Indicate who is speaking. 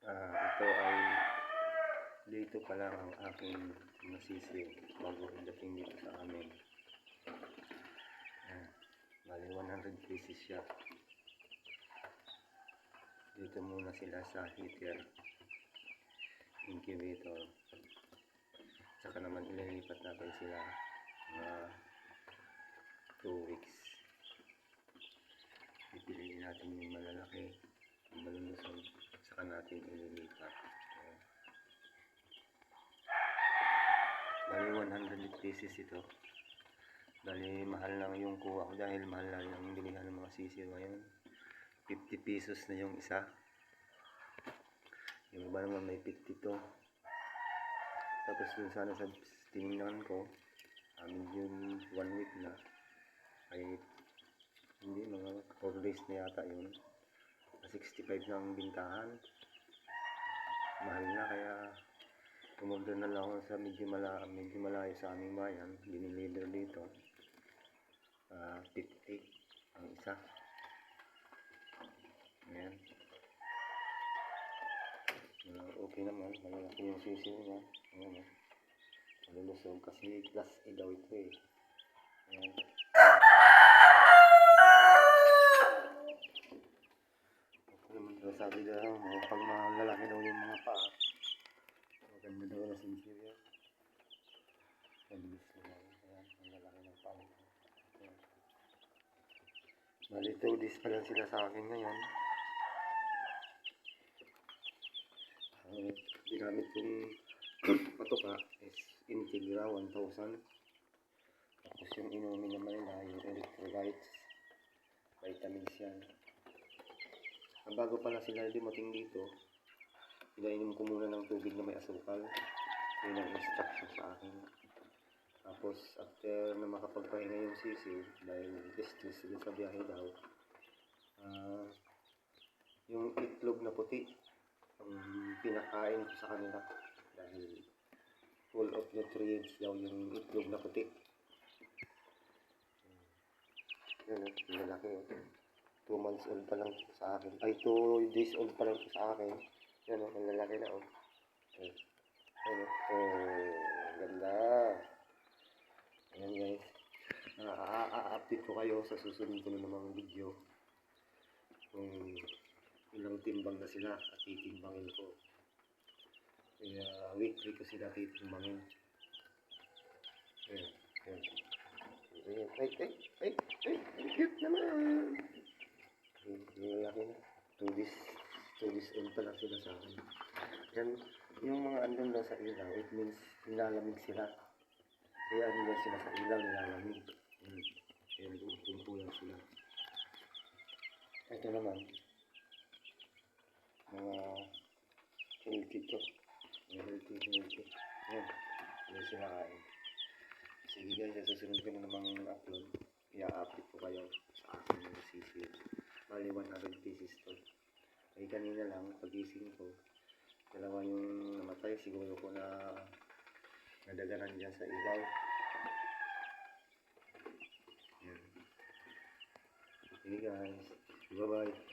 Speaker 1: Ito ay dito pa lang ang aking masisi bago dating dito sa amin. Bali 100 pieces siya. Dito muna sila sa heater incubator. Saka naman ililipat natin sila mga 2 weeks. Pipiliin natin yung malalaki, yung malulusog, saka natin ililipat. Bali 100 pieces ito. Bali mahal lang yung kuha ko dahil mahal lang yung bilihan ng mga sisiw ngayon. 50 pesos na yung isa. Yung iba naman may 52. Tapos dun sana sa tinignan ko, yung 1 week na ay hindi, mga 4 days na yata yun. 65 na ang bintahan. Mahal na, kaya tumorder na lang ako sa medyo malayo sa aming bayan. Diniliver dito 50 ang isa. Ayan. Okay naman, malaki yung sisiw niya. Ayan, malulusog kasi class A daw ito eh. Ayan. Sabi daw, pag malalaki daw yung mga paa, maganda daw na sisiw yan. Mabilis na lang. Ayan, ang lalaki ng paa. Bali 2 days pa lang sila sa akin ngayon. Ginamit kong patoka is Integra 1000. Tapos yung inumin naman nila, yung electrolytes, vitamins yan. Ang bago pala sila dumating dito, pinainom ko muna ng tubig na may asukal. Yun ang instruction sa akin. Tapos after na makapagpahinga yung sisiw, dahil stress sila sa biyahe daw, yung itlog na puti ang pinakain ko sa kanila dahil full of nutrients daw yung itlog na puti. Yan, yung lalaki. 2 months old pa lang sa akin. Ay, 2 days old pa lang sa akin. Yan o, ang lalaki na o. Yan o. Ganda. Ayan guys. A-update ko kayo sa susunod ko na namang video. Kung ilang timbang na sila at titimbangin ko. Kaya weekly ko sila titimbangin. Ayan. Ayan. Ay, cute naman. Yung laki na. 2 days old pa lang sila sa akin. Yan, yung mga andun lang sa ilaw, it means nilalamig sila. Kaya nila sila sa ilaw, nilalamig. Kaya nag-uumpulan sila. Ito naman, mga healthy to. Healthy. Yan, yan sila kain. Sige guys, sa susunod ko na namang upload. I-update ko kayo sa aking mga sisiw. Bali 100 pieces to. Ay kanina lang, pagising ko, dalawa yung namatay. Siguro ko na nadaganan dyan sa ilaw. Yan. Okay guys, bye bye.